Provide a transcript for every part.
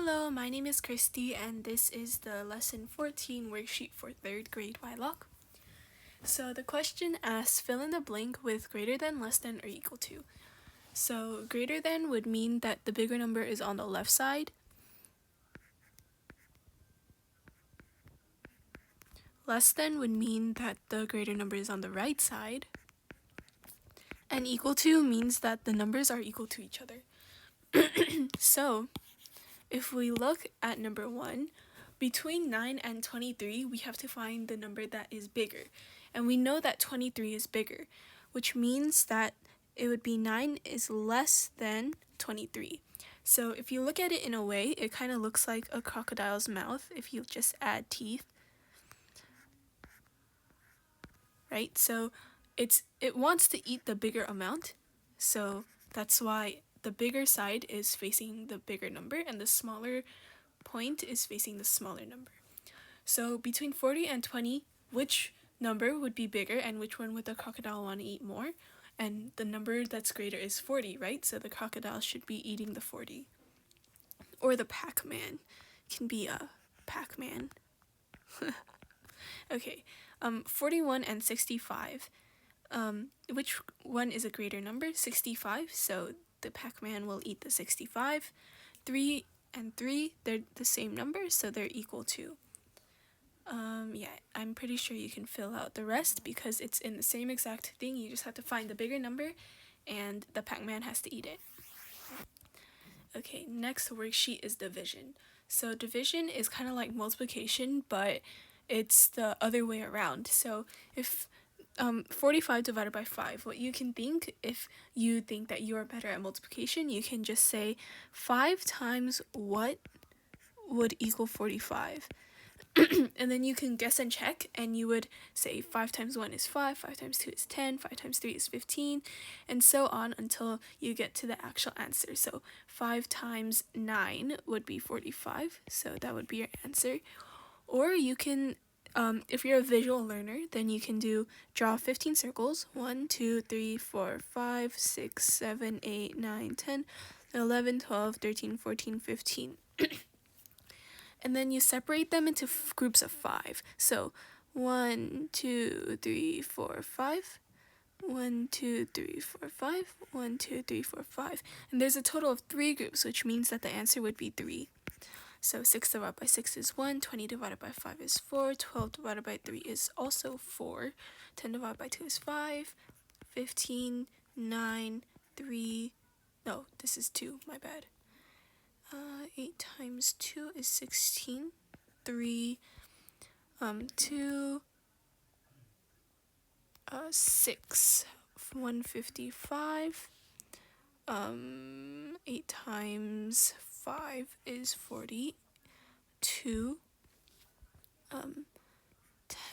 Hello, my name is Christy and this is the lesson 14 worksheet for 3rd grade yloc. So the question asks fill in the blank with greater than, less than, or equal to. So greater than would mean that the bigger number is on the left side. Less than would mean that the greater number is on the right side. And equal to means that the numbers are equal to each other. So if we look at number 1, between 9 and 23, we have to find the number that is bigger. And we know that 23 is bigger, which means that it would be 9 is less than 23. So if you look at it in a way, it kind of looks like a crocodile's mouth if you just add teeth. Right? So it wants to eat the bigger amount. So that's why the bigger side is facing the bigger number and the smaller point is facing the smaller number. So between 40 and 20, which number would be bigger and which one would the crocodile want to eat more? And the number that's greater is 40, right? So the crocodile should be eating the 40. Or the Pac-Man. Can be a Pac-Man. Okay, 41 and 65. Which one is a greater number? 65, so the Pac-Man will eat the 65. 3 and 3, they're the same number, so they're equal to. Yeah, I'm pretty sure you can fill out the rest because it's in the same exact thing. You just have to find the bigger number and the Pac-Man has to eat it. Okay, next worksheet is division. So division is kind of like multiplication, but it's the other way around. So if 45 divided by 5, what you can think, if you think that you are better at multiplication, you can just say 5 times what would equal 45. And then you can guess and check, and you would say 5 times 1 is 5, 5 times 2 is 10, 5 times 3 is 15, and so on until you get to the actual answer. So 5 times 9 would be 45, so that would be your answer. Or you can, if you're a visual learner, then you can draw 15 circles, 1, 2, 3, 4, 5, 6, 7, 8, 9, 10, 11, 12, 13, 14, 15. And then you separate them into groups of 5. So 1, 2, 3, 4, 5. 1, 2, 3, 4, 5. 1, 2, 3, 4, 5. And there's a total of 3 groups, which means that the answer would be 3. So 6 divided by 6 is 1, 20 divided by 5 is 4, 12 divided by 3 is also 4, 10 divided by 2 is 5, 15, 9, 3, no, this is 2, my bad. 8 times 2 is 16, 3, 2, 6, 155, 8 times 5 is 42,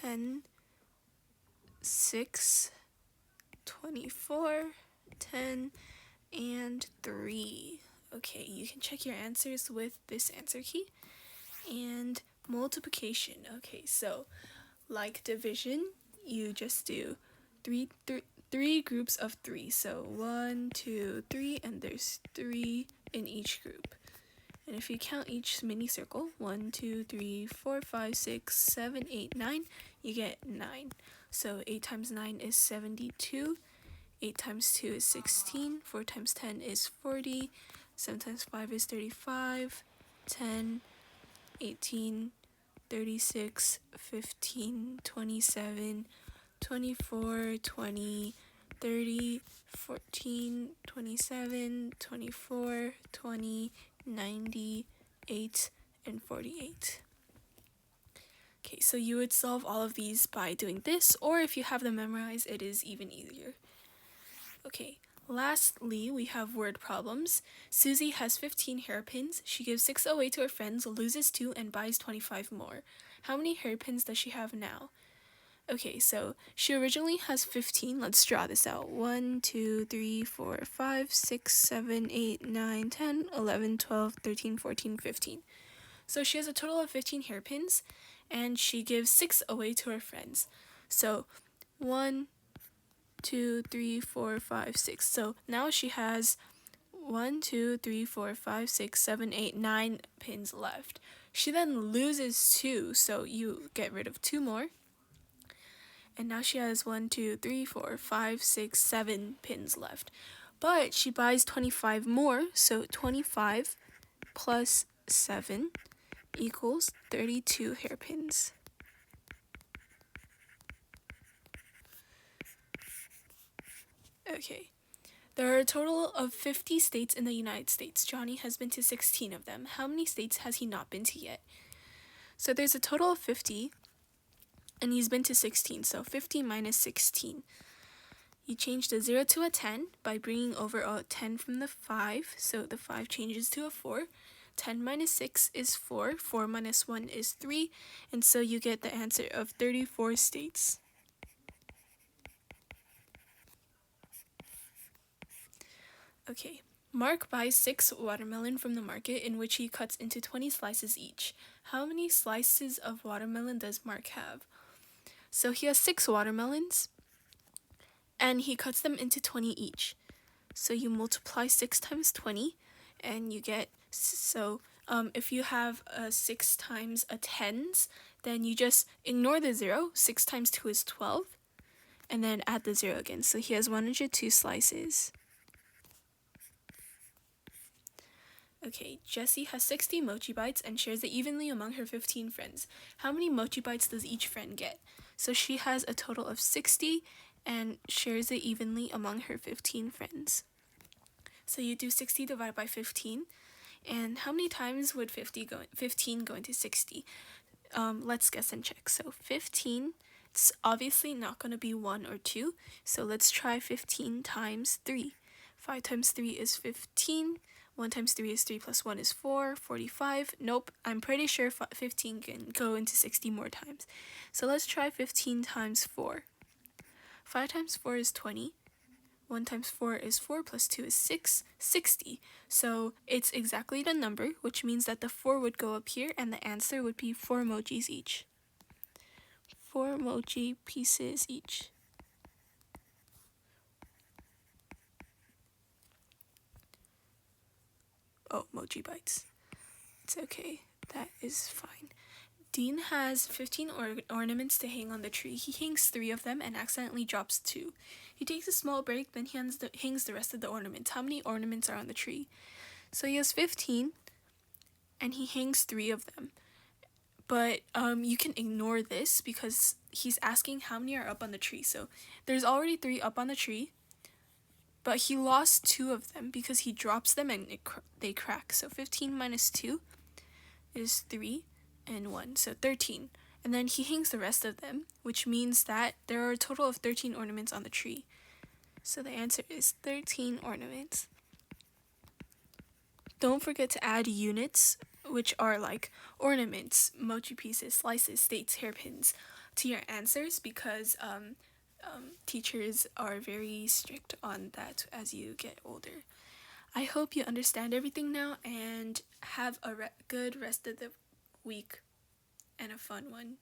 10, 6, 24, 10, and 3. Okay, you can check your answers with this answer key. And multiplication. Okay, so like division, you just do three groups of 3. So 1, 2, 3, and there's 3 in each group. And if you count each mini circle, 1, 2, 3, 4, 5, 6, 7, 8, 9, you get 9. So 8 times 9 is 72. 8 times 2 is 16. 4 times 10 is 40. 7 times 5 is 35. 10, 18, 36, 15, 27, 24, 20, 30, 14, 27, 24, 20, 90, 8, and 48. Okay, so you would solve all of these by doing this, or if you have them memorized, it is even easier. Okay, lastly, we have word problems. Susie has 15 hairpins. She gives 6 away to her friends, loses 2, and buys 25 more. How many hairpins does she have now? Okay, so she originally has 15. Let's draw this out. 1, 2, 3, 4, 5, 6, 7, 8, 9, 10, 11, 12, 13, 14, 15. So she has a total of 15 hairpins, and she gives 6 away to her friends. So 1, 2, 3, 4, 5, 6. So now she has 1, 2, 3, 4, 5, 6, 7, 8, 9 pins left. She then loses 2, so you get rid of 2 more. And now she has 1, 2, 3, 4, 5, 6, 7 pins left. But she buys 25 more, so 25 plus 7 equals 32 hairpins. Okay. There are a total of 50 states in the United States. Johnny has been to 16 of them. How many states has he not been to yet? So there's a total of 50, and he's been to 16, so 50 minus 16. You change the 0 to a 10 by bringing over a 10 from the 5, so the 5 changes to a 4. 10 minus 6 is 4, 4 minus 1 is 3, and so you get the answer of 34 states. Okay, Mark buys 6 watermelon from the market, in which he cuts into 20 slices each. How many slices of watermelon does Mark have? So he has 6 watermelons, and he cuts them into 20 each. So you multiply 6 times 20, and you get, if you have 6 times a tens, then you just ignore the 0. 6 times 2 is 12, and then add the 0 again. So he has 102 slices. Okay, Jessie has 60 mochi bites and shares it evenly among her 15 friends. How many mochi bites does each friend get? So she has a total of 60 and shares it evenly among her 15 friends. So you do 60 divided by 15, and how many times would 15 go into 60? Let's guess and check. So 15, it's obviously not going to be 1 or 2, so let's try 15 times 3. 5 times 3 is 15. 1 times 3 is 3 plus 1 is 4, 45. Nope, I'm pretty sure 15 can go into 60 more times. So let's try 15 times 4. 5 times 4 is 20. 1 times 4 is 4 plus 2 is 6, 60. So it's exactly the number, which means that the 4 would go up here, and the answer would be 4 emojis each. 4 emoji pieces each. Oh, mochi bites. It's okay. That is fine. Dean has 15 ornaments to hang on the tree. He hangs 3 of them and accidentally drops 2. He takes a small break, then he hangs the rest of the ornaments. How many ornaments are on the tree? So he has 15, and he hangs 3 of them. But you can ignore this because he's asking how many are up on the tree. So there's already 3 up on the tree, but he lost 2 of them because he drops them and they crack. So 15 minus 2 is 3 and 1, so 13. And then he hangs the rest of them, which means that there are a total of 13 ornaments on the tree. So the answer is 13 ornaments. Don't forget to add units, which are like ornaments, mochi pieces, slices, states, hairpins, to your answers because teachers are very strict on that as you get older. I hope you understand everything now and have a good rest of the week and a fun one.